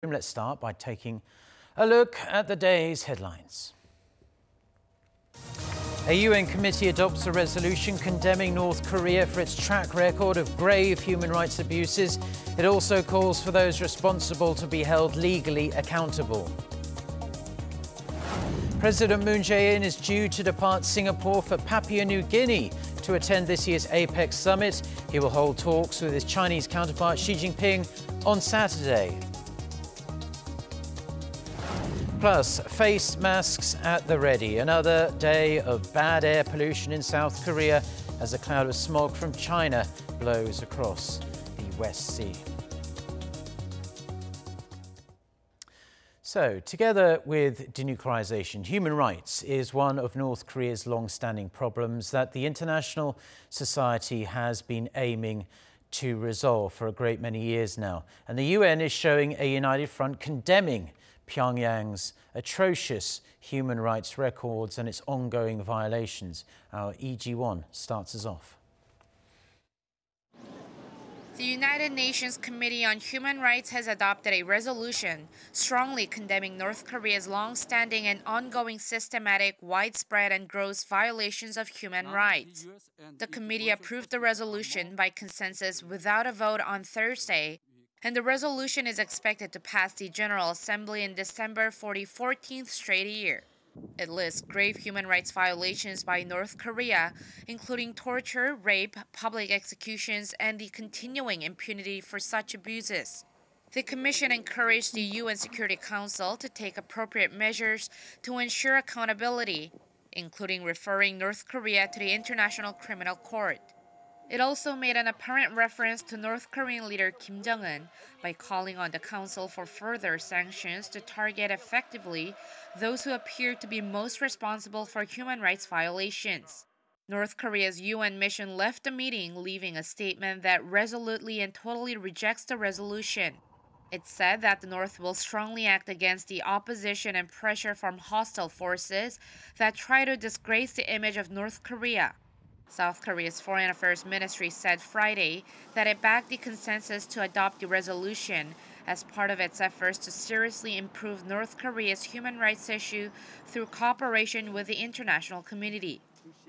Let's start by taking a look at the day's headlines. A UN committee adopts a resolution condemning North Korea for its track record of grave human rights abuses. It also calls for those responsible to be held legally accountable. President Moon Jae-in is due to depart Singapore for Papua New Guinea to attend this year's APEC Summit. He will hold talks with his Chinese counterpart Xi Jinping on Saturday. Plus, face masks at the ready. Another day of bad air pollution in South Korea as a cloud of smog from China blows across the West Sea. So, together with denuclearization, human rights is one of North Korea's long-standing problems that the international society has been aiming to resolve for a great many years now. And the UN is showing a united front condemning Pyongyang's atrocious human rights records and its ongoing violations. Our Lee Ji-won starts us off. The United Nations Committee on Human Rights has adopted a resolution strongly condemning North Korea's long-standing and ongoing systematic, widespread and gross violations of human rights. The committee approved the resolution by consensus without a vote on Thursday, and the resolution is expected to pass the General Assembly in December for the 14th straight year. It lists grave human rights violations by North Korea, including torture, rape, public executions, and the continuing impunity for such abuses. The Commission encouraged the UN Security Council to take appropriate measures to ensure accountability, including referring North Korea to the International Criminal Court. It also made an apparent reference to North Korean leader Kim Jong-un by calling on the Council for further sanctions to target effectively those who appear to be most responsible for human rights violations. North Korea's UN mission left the meeting, leaving a statement that resolutely and totally rejects the resolution. It said that the North will strongly act against the opposition and pressure from hostile forces that try to disgrace the image of North Korea. South Korea's Foreign Affairs Ministry said Friday that it backed the consensus to adopt the resolution as part of its efforts to seriously improve North Korea's human rights issue through cooperation with the international community.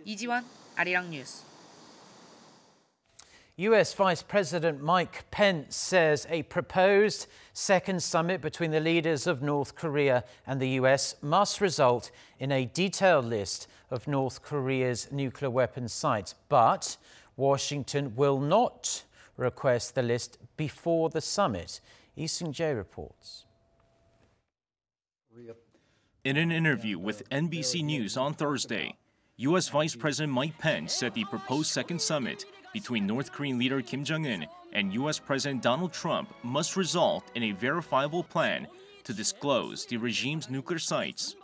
Lee Ji-won, Arirang News. U.S. Vice President Mike Pence says a proposed second summit between the leaders of North Korea and the U.S. must result in a detailed list of North Korea's nuclear weapons sites. But Washington will not request the list before the summit. Lee Seung-jae reports. In an interview with NBC News on Thursday, U.S. Vice President Mike Pence said the proposed second summit between North Korean leader Kim Jong-un and U.S. President Donald Trump must result in a verifiable plan to disclose the regime's nuclear sites.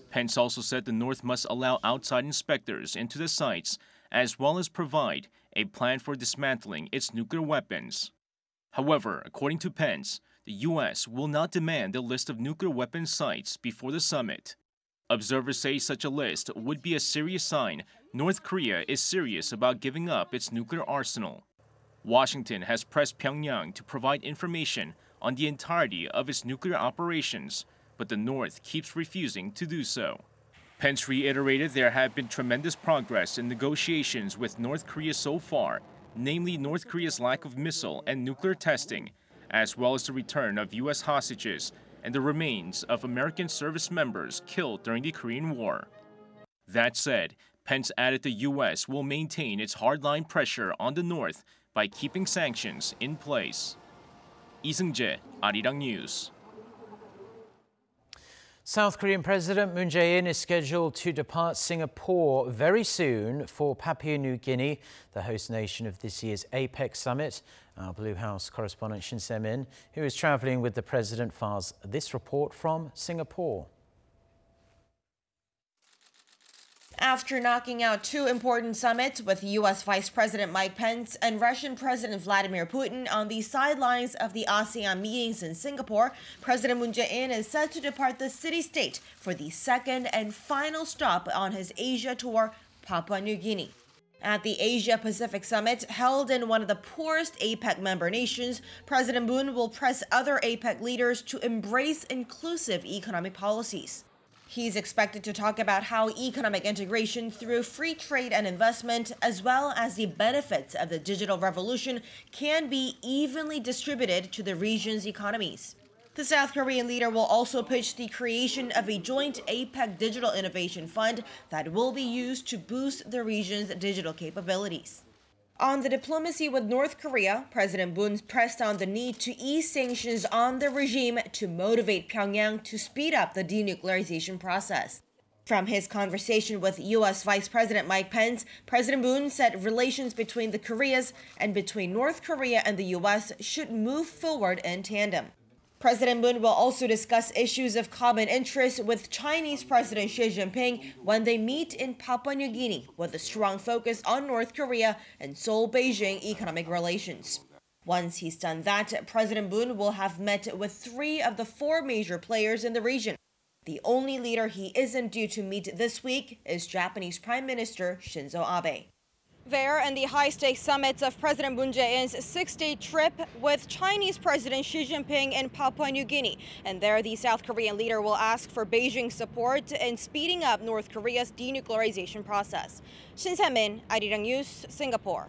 Pence also said the North must allow outside inspectors into the sites, as well as provide a plan for dismantling its nuclear weapons. However, according to Pence, the U.S. will not demand a list of nuclear weapons sites before the summit. Observers say such a list would be a serious sign North Korea is serious about giving up its nuclear arsenal. Washington has pressed Pyongyang to provide information on the entirety of its nuclear operations, but the North keeps refusing to do so. Pence reiterated there have been tremendous progress in negotiations with North Korea so far, namely North Korea's lack of missile and nuclear testing, as well as the return of U.S. hostages and the remains of American service members killed during the Korean War. That said, Pence added the U.S. will maintain its hardline pressure on the North by keeping sanctions in place. Lee Seung-jae, Arirang News. South Korean President Moon Jae-in is scheduled to depart Singapore very soon for Papua New Guinea, the host nation of this year's APEC Summit. Our Blue House correspondent Shin Se-min, who is travelling with the president, files this report from Singapore. After knocking out two important summits with U.S. Vice President Mike Pence and Russian President Vladimir Putin on the sidelines of the ASEAN meetings in Singapore, President Moon Jae-in is set to depart the city-state for the second and final stop on his Asia tour, Papua New Guinea. At the Asia-Pacific Summit, held in one of the poorest APEC member nations, President Moon will press other APEC leaders to embrace inclusive economic policies. He's expected to talk about how economic integration through free trade and investment, as well as the benefits of the digital revolution, can be evenly distributed to the region's economies. The South Korean leader will also pitch the creation of a joint APEC Digital Innovation Fund that will be used to boost the region's digital capabilities. On the diplomacy with North Korea, President Moon pressed on the need to ease sanctions on the regime to motivate Pyongyang to speed up the denuclearization process. From his conversation with U.S. Vice President Mike Pence, President Moon said relations between the Koreas and between North Korea and the U.S. should move forward in tandem. President Moon will also discuss issues of common interest with Chinese President Xi Jinping when they meet in Papua New Guinea, with a strong focus on North Korea and Seoul-Beijing economic relations. Once he's done that, President Moon will have met with 3 of the 4 major players in the region. The only leader he isn't due to meet this week is Japanese Prime Minister Shinzo Abe. There, in the high-stakes summit of President Moon Jae-in's 6-day trip with Chinese President Xi Jinping in Papua New Guinea. And there, the South Korean leader will ask for Beijing's support in speeding up North Korea's denuclearization process. Shin Se-min, Arirang News, Singapore.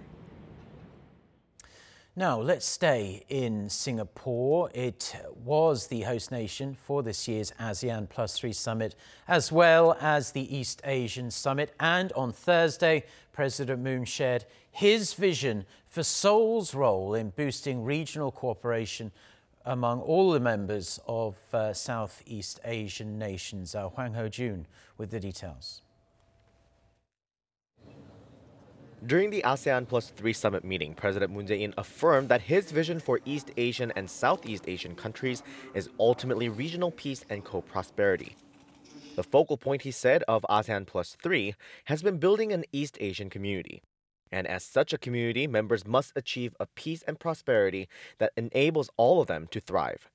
Now, let's stay in Singapore. It was the host nation for this year's ASEAN +3 summit, as well as the East Asian summit. And on Thursday, President Moon shared his vision for Seoul's role in boosting regional cooperation among all the members of Southeast Asian nations. Hwang Ho-jun with the details. During the ASEAN +3 summit meeting, President Moon Jae-in affirmed that his vision for East Asian and Southeast Asian countries is ultimately regional peace and co-prosperity. The focal point, he said, of ASEAN +3 has been building an East Asian community. And as such a community, members must achieve a peace and prosperity that enables all of them to thrive.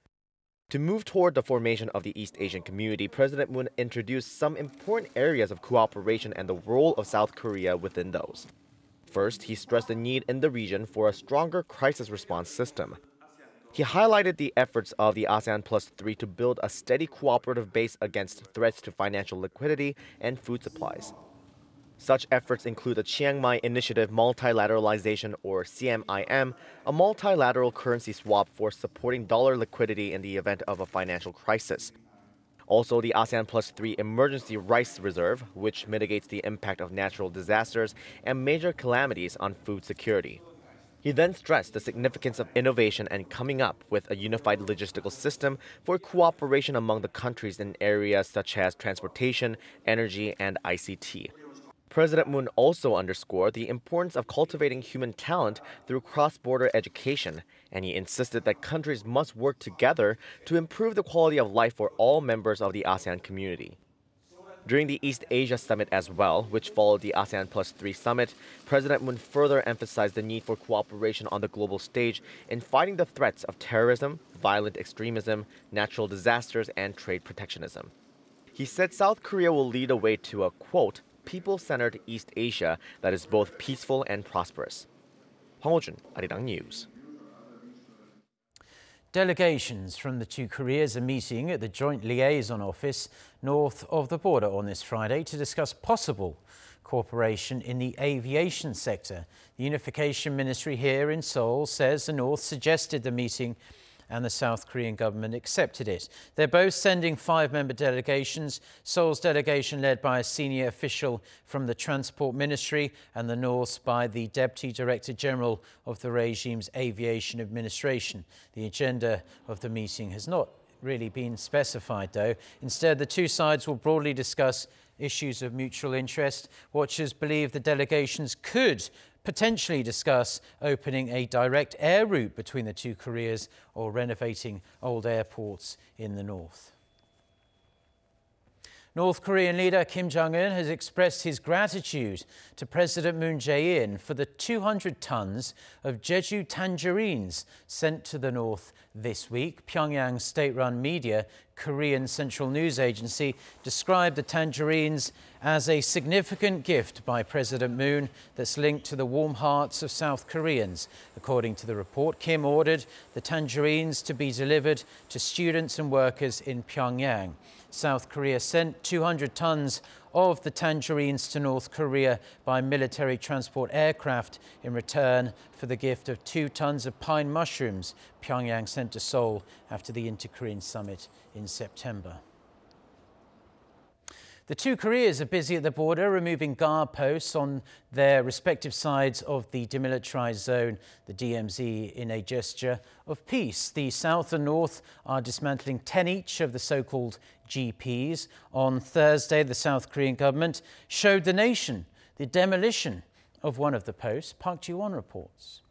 To move toward the formation of the East Asian community, President Moon introduced some important areas of cooperation and the role of South Korea within those. First, he stressed the need in the region for a stronger crisis response system. He highlighted the efforts of the ASEAN +3 to build a steady cooperative base against threats to financial liquidity and food supplies. Such efforts include the Chiang Mai Initiative Multilateralization, or CMIM, a multilateral currency swap for supporting dollar liquidity in the event of a financial crisis. Also, the ASEAN +3 Emergency Rice Reserve, which mitigates the impact of natural disasters and major calamities on food security. He then stressed the significance of innovation and coming up with a unified logistical system for cooperation among the countries in areas such as transportation, energy, and ICT. President Moon also underscored the importance of cultivating human talent through cross-border education, and he insisted that countries must work together to improve the quality of life for all members of the ASEAN community. During the East Asia Summit as well, which followed the ASEAN +3 summit, President Moon further emphasized the need for cooperation on the global stage in fighting the threats of terrorism, violent extremism, natural disasters, and trade protectionism. He said South Korea will lead the way to a, quote, people-centered East Asia that is both peaceful and prosperous. Hwang Ho-jun, Arirang News. Delegations from the 2 Koreas are meeting at the Joint Liaison Office north of the border on this Friday to discuss possible cooperation in the aviation sector. The Unification Ministry here in Seoul says the North suggested the meeting and the South Korean government accepted it. They're both sending 5-member delegations, Seoul's delegation led by a senior official from the Transport Ministry and the North's by the Deputy Director General of the regime's Aviation Administration. The agenda of the meeting has not really been specified, though. Instead, the 2 sides will broadly discuss issues of mutual interest. Watchers believe the delegations could potentially discuss opening a direct air route between the 2 Koreas or renovating old airports in the north. North Korean leader Kim Jong-un has expressed his gratitude to President Jaein for the 200 tons of Jeju tangerines sent to the north this week. Pyongyang's state-run media, Korean Central News Agency, described the tangerines as a significant gift by President Moon that's linked to the warm hearts of South Koreans. According to the report, Kim ordered the tangerines to be delivered to students and workers in Pyongyang. South Korea sent 200 tons of the tangerines to North Korea by military transport aircraft in return for the gift of 2 tons of pine mushrooms Pyongyang sent to Seoul after the Inter-Korean Summit in September. The two Koreas are busy at the border, removing guard posts on their respective sides of the demilitarized zone, the DMZ, in a gesture of peace. The South and North are dismantling 10 each of the so-called GPs. On Thursday, the South Korean government showed the nation the demolition of one of the posts. Park Ji-won reports.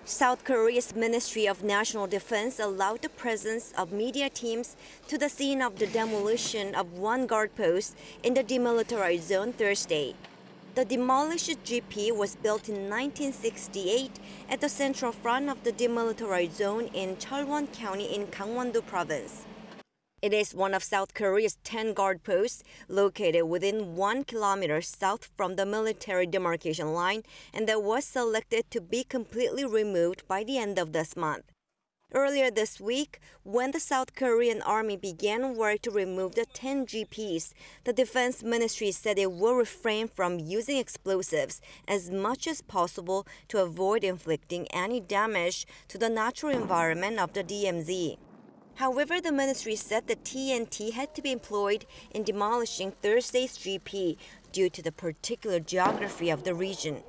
South Korea's Ministry of National Defense allowed the presence of media teams to the scene of the demolition of one guard post in the demilitarized zone Thursday. The demolished GP was built in 1968 at the central front of the demilitarized zone in Cheolwon County in Gangwon-do Province. It is one of South Korea's 10 guard posts located within 1 kilometer south from the military demarcation line and that was selected to be completely removed by the end of this month. Earlier this week, when the South Korean army began work to remove the 10 GPs, the Defense Ministry said it will refrain from using explosives as much as possible to avoid inflicting any damage to the natural environment of the DMZ. However, the ministry said the TNT had to be employed in demolishing Thursday's GP due to the particular geography of the region.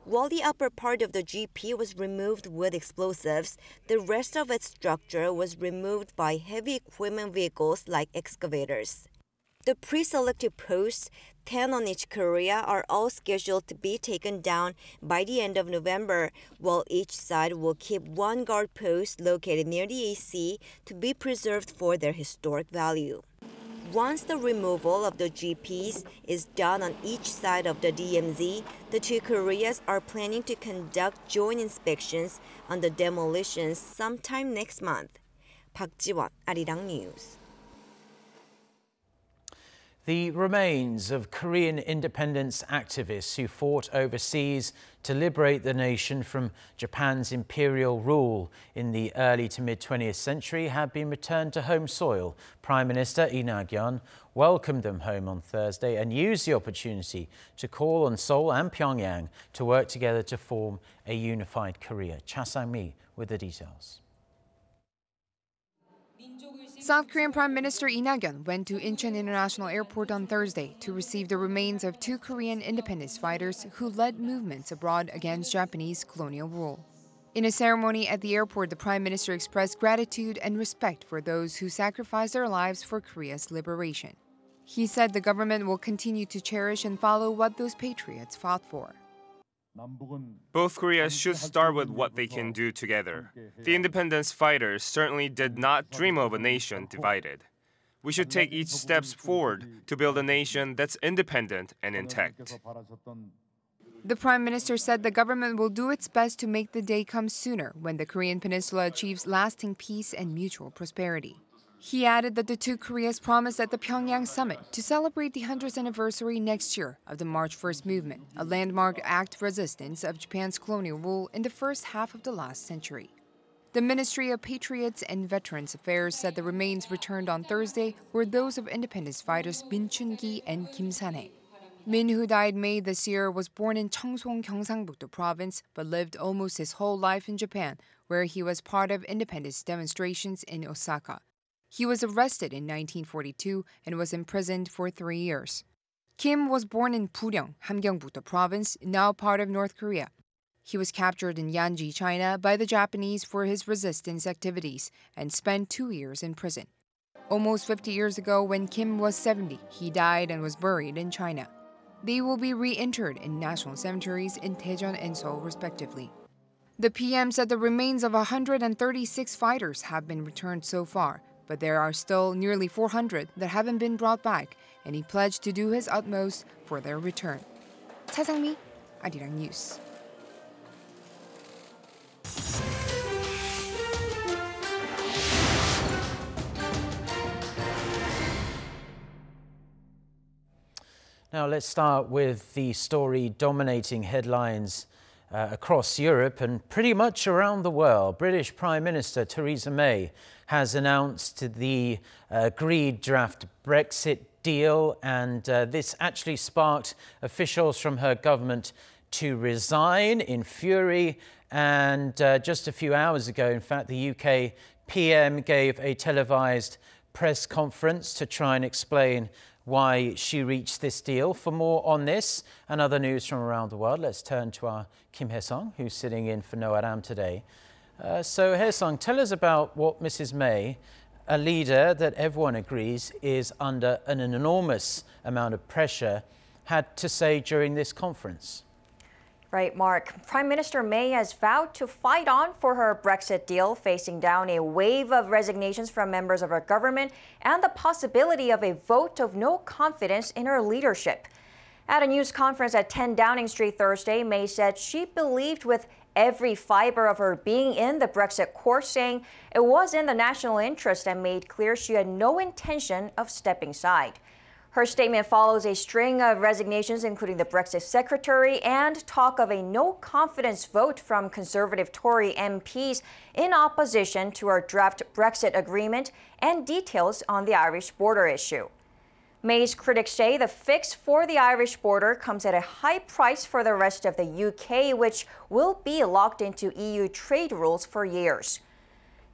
While the upper part of the GP was removed with explosives, the rest of its structure was removed by heavy equipment vehicles like excavators. The pre-selected posts, 10 on each Korea, are all scheduled to be taken down by the end of November, while each side will keep one guard post located near the AC to be preserved for their historic value. Once the removal of the GPs is done on each side of the DMZ, the two Koreas are planning to conduct joint inspections on the demolitions sometime next month. Park Ji-won, Arirang News. The remains of Korean independence activists who fought overseas to liberate the nation from Japan's imperial rule in the early to mid-20th century have been returned to home soil. Prime Minister Lee Na-kyun welcomed them home on Thursday and used the opportunity to call on Seoul and Pyongyang to work together to form a unified Korea. Cha Sang-mi with the details. South Korean Prime Minister Lee Na-kyun went to Incheon International Airport on Thursday to receive the remains of 2 Korean independence fighters who led movements abroad against Japanese colonial rule. In a ceremony at the airport, the Prime Minister expressed gratitude and respect for those who sacrificed their lives for Korea's liberation. He said the government will continue to cherish and follow what those patriots fought for. Both Koreas should start with what they can do together. The independence fighters certainly did not dream of a nation divided. We should take each step forward to build a nation that's independent and intact. The Prime Minister said the government will do its best to make the day come sooner when the Korean peninsula achieves lasting peace and mutual prosperity. He added that the two Koreas promised at the Pyongyang Summit to celebrate the 100th anniversary next year of the March 1st movement, a landmark act of resistance of Japan's colonial rule in the first half of the last century. The Ministry of Patriots and Veterans Affairs said the remains returned on Thursday were those of independence fighters Min Chun-gi and Kim San-hae. Min, who died May this year, was born in Cheongso, Gyeongsangbuk-do Province, but lived almost his whole life in Japan, where he was part of independence demonstrations in Osaka. He was arrested in 1942 and was imprisoned for 3 years. Kim was born in Puryong, Hamgyeongbuk-do Province, now part of North Korea. He was captured in Yanji, China, by the Japanese for his resistance activities and spent 2 years in prison. Almost 50 years ago, when Kim was 70, he died and was buried in China. They will be reinterred in national cemeteries in Daejeon and Seoul, respectively. The PM said the remains of 136 fighters have been returned so far, But there are still nearly 400 that haven't been brought back, and he pledged to do his utmost for their return. 차상미, Arirang News. Now let's start with the story dominating headlines across Europe and pretty much around the world. British Prime Minister Theresa May has announced the agreed draft Brexit deal, and this actually sparked officials from her government to resign in fury. And just a few hours ago, in fact, the UK PM gave a televised press conference to try and explain why she reached this deal. For more on this and other news from around the world, let's turn to our Kim Hae-sung, who's sitting in for Noah Ram today. So Hae-sung, tell us about what Mrs. May, a leader that everyone agrees is under an enormous amount of pressure, had to say during this conference. Right, Mark. Prime Minister May has vowed to fight on for her Brexit deal, facing down a wave of resignations from members of her government and the possibility of a vote of no confidence in her leadership. At a news conference at 10 Downing Street Thursday, May said she believed with every fiber of her being in the Brexit course, saying it was in the national interest, and made clear she had no intention of stepping aside. Her statement follows a string of resignations, including the Brexit secretary, and talk of a no-confidence vote from Conservative Tory MPs in opposition to her draft Brexit agreement and details on the Irish border issue. May's critics say the fix for the Irish border comes at a high price for the rest of the UK, which will be locked into EU trade rules for years.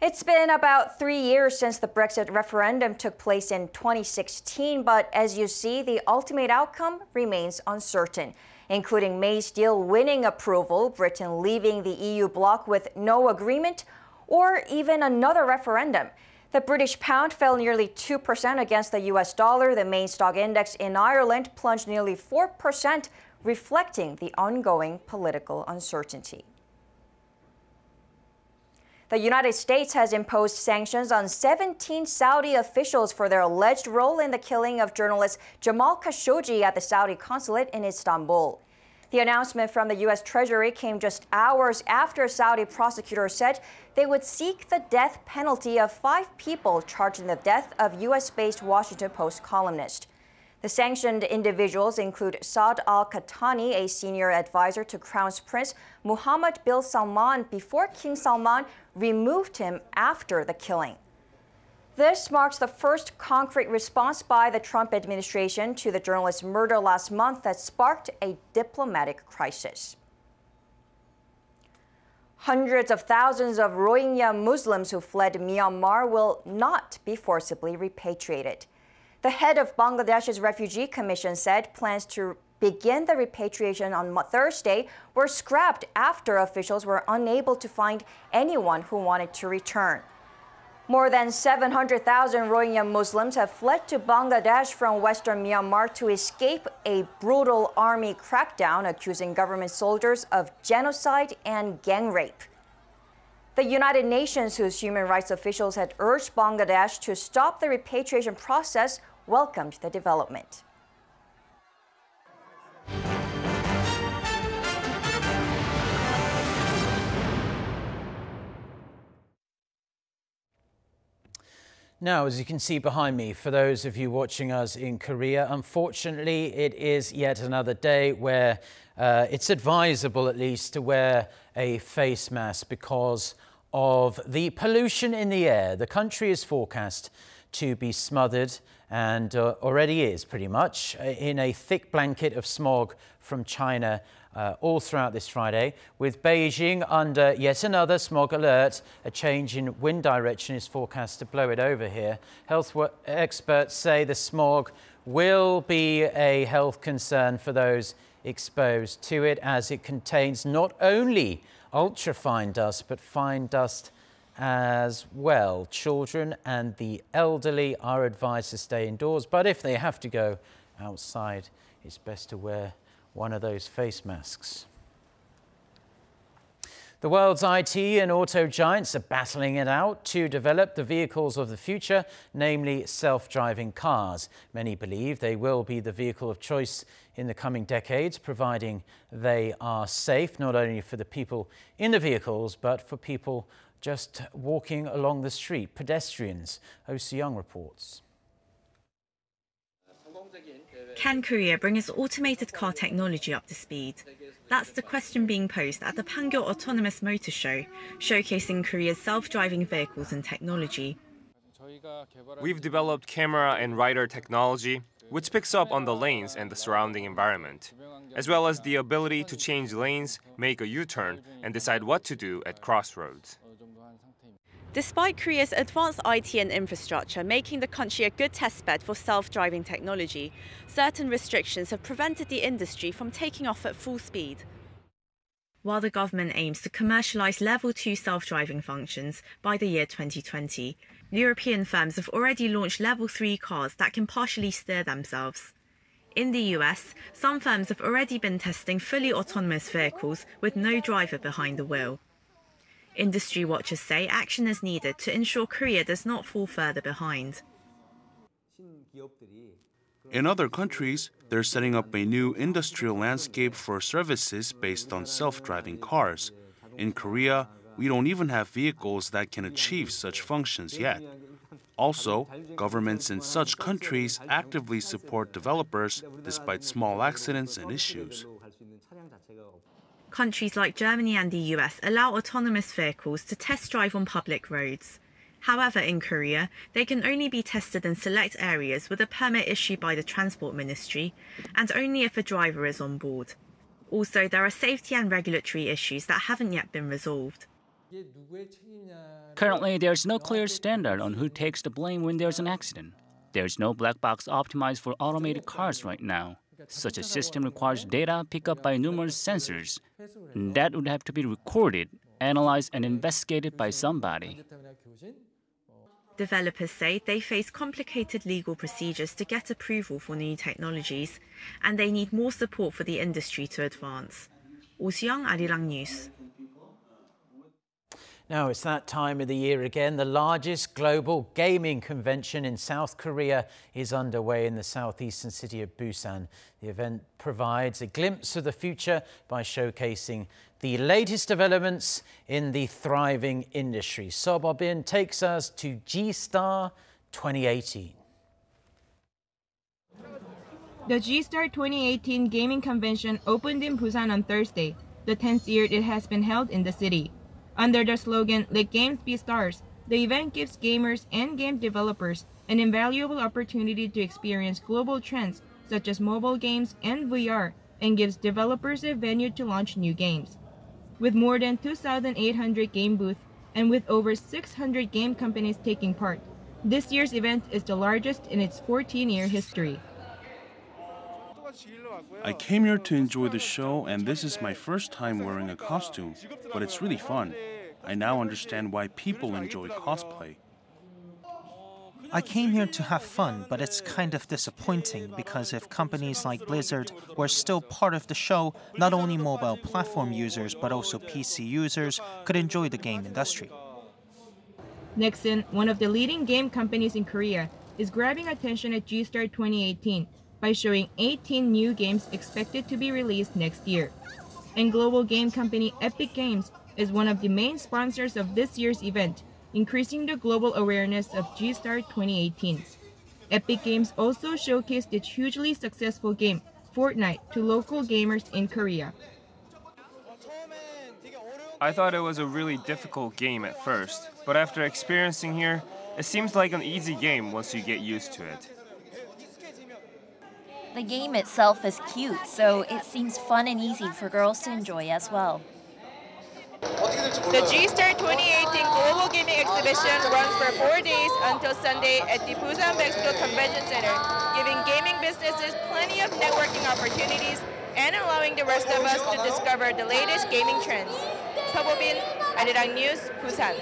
It's been about 3 years since the Brexit referendum took place in 2016, but as you see, the ultimate outcome remains uncertain, including May's deal winning approval, Britain leaving the EU bloc with no agreement, or even another referendum. The British pound fell nearly 2% against the US dollar. The main stock index in Ireland plunged nearly 4%, reflecting the ongoing political uncertainty. The United States has imposed sanctions on 17 Saudi officials for their alleged role in the killing of journalist Jamal Khashoggi at the Saudi consulate in Istanbul. The announcement from the U.S. Treasury came just hours after Saudi prosecutors said they would seek the death penalty of 5 people charged in the death of U.S.-based Washington Post columnist. The sanctioned individuals include Saad al-Qahtani, a senior advisor to Crown Prince Mohammed bin Salman, before King Salman removed him after the killing. This marks the first concrete response by the Trump administration to the journalist's murder last month that sparked a diplomatic crisis. Hundreds of thousands of Rohingya Muslims who fled Myanmar will not be forcibly repatriated. The head of Bangladesh's Refugee Commission said plans to begin the repatriation on Thursday were scrapped after officials were unable to find anyone who wanted to return. More than 700,000 Rohingya Muslims have fled to Bangladesh from western Myanmar to escape a brutal army crackdown accusing government soldiers of genocide and gang rape. The United Nations, whose human rights officials had urged Bangladesh to stop the repatriation process, welcomed the development. Now, as you can see behind me, for those of you watching us in Korea, unfortunately, it is yet another day where it's advisable, at least, to wear a face mask because of the pollution in the air. The country is forecast to be smothered, and already is pretty much, in a thick blanket of smog from China all throughout this Friday. With Beijing under yet another smog alert, a change in wind direction is forecast to blow it over here. Health experts say the smog will be a health concern for those exposed to it, as it contains not only ultrafine dust, but fine dust as well. Children and the elderly are advised to stay indoors, but if they have to go outside, it's best to wear one of those face masks. The world's IT and auto giants are battling it out to develop the vehicles of the future, namely self-driving cars. Many believe they will be the vehicle of choice in the coming decades, providing they are safe not only for the people in the vehicles, but for people just walking along the street, pedestrians. Oh Seung reports. Can Korea bring its automated car technology up to speed? That's the question being posed at the Pangyo Autonomous Motor Show, showcasing Korea's self-driving vehicles and technology. We've developed camera and radar technology, which picks up on the lanes and the surrounding environment, as well as the ability to change lanes, make a U-turn, and decide what to do at crossroads. Despite Korea's advanced IT and infrastructure making the country a good testbed for self-driving technology, certain restrictions have prevented the industry from taking off at full speed. While the government aims to commercialize Level 2 self-driving functions by the year 2020, European firms have already launched Level 3 cars that can partially steer themselves. In the US, some firms have already been testing fully autonomous vehicles with no driver behind the wheel. Industry watchers say action is needed to ensure Korea does not fall further behind. In other countries, they're setting up a new industrial landscape for services based on self-driving cars. In Korea, we don't even have vehicles that can achieve such functions yet. Also, governments in such countries actively support developers despite small accidents and issues. Countries like Germany and the US allow autonomous vehicles to test drive on public roads. However, in Korea, they can only be tested in select areas with a permit issued by the Transport Ministry, and only if a driver is on board. Also, there are safety and regulatory issues that haven't yet been resolved. Currently, there's no clear standard on who takes the blame when there's an accident. There's no black box optimized for automated cars right now. Such a system requires data picked up by numerous sensors. That would have to be recorded, analyzed, and investigated by somebody. Developers say they face complicated legal procedures to get approval for new technologies, and they need more support for the industry to advance. Oh Seouls, Arirang News. Now it's that time of the year again. The largest global gaming convention in South Korea is underway in the southeastern city of Busan. The event provides a glimpse of the future by showcasing the latest developments in the thriving industry. So Bobin takes us to GStar 2018. The GStar 2018 gaming convention opened in Busan on Thursday, the 10th year it has been held in the city. Under the slogan, "Let games be stars," the event gives gamers and game developers an invaluable opportunity to experience global trends such as mobile games and VR, and gives developers a venue to launch new games. With more than 2,800 game booths and with over 600 game companies taking part, this year's event is the largest in its 14-year history. I came here to enjoy the show, and this is my first time wearing a costume, but it's really fun. I now understand why people enjoy cosplay. I came here to have fun, but it's kind of disappointing because if companies like Blizzard were still part of the show, not only mobile platform users but also PC users could enjoy the game industry. Nexon, one of the leading game companies in Korea, is grabbing attention at GStar 2018 by showing 18 new games expected to be released next year. And global game company APEC Games is one of the main sponsors of this year's event, increasing the global awareness of GStar 2018. APEC Games also showcased its hugely successful game, Fortnite, to local gamers in Korea. I thought it was a really difficult game at first, but after experiencing here, it seems like an easy game once you get used to it. The game itself is cute, so it seems fun and easy for girls to enjoy as well. The GStar 2018 Global Gaming Exhibition runs for 4 days until Sunday at the Busan Mexico Convention Center, giving gaming businesses plenty of networking opportunities and allowing the rest of us to discover the latest gaming trends. 서보빈, Arirang News, Busan.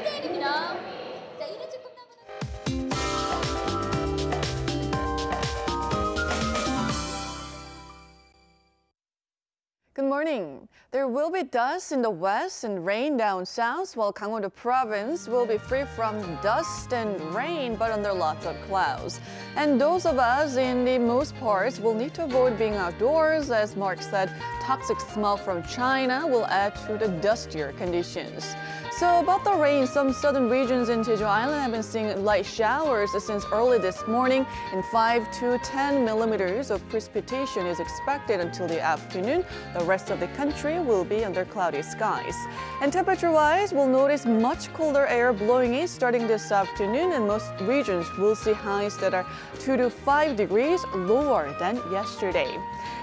Good morning. There will be dust in the west and rain down south, while Gangwon province will be free from dust and rain, but under lots of clouds. And those of us in the most parts will need to avoid being outdoors. As Mark said, toxic smell from China will add to the dustier conditions. So about the rain, some southern regions in Jeju Island have been seeing light showers since early this morning, and 5 to 10 millimeters of precipitation is expected until the afternoon. The rest of the country will be under cloudy skies. And temperature-wise, we'll notice much colder air blowing in starting this afternoon, and most regions will see highs that are 2 to 5 degrees lower than yesterday.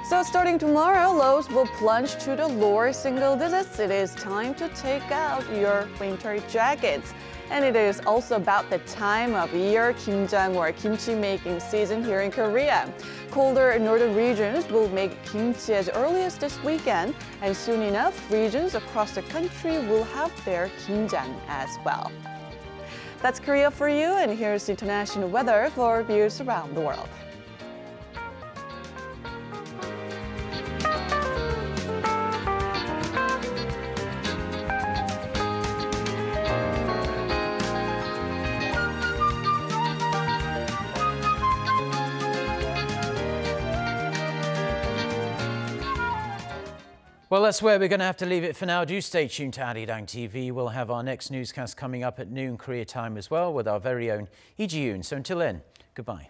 So starting tomorrow, lows will plunge to the lower single digits. It is time to take out your winter jackets. And it is also about the time of year kimjang, or kimchi making season here in Korea. Colder northern regions will make kimchi as early as this weekend, and soon enough, regions across the country will have their kimjang as well. That's Korea for you, and here's international weather for views around the world. Well, that's where we're going to have to leave it for now. Do stay tuned to Arirang TV. We'll have our next newscast coming up at noon Korea time as well with our very own Lee Ji-yoon. So until then, goodbye.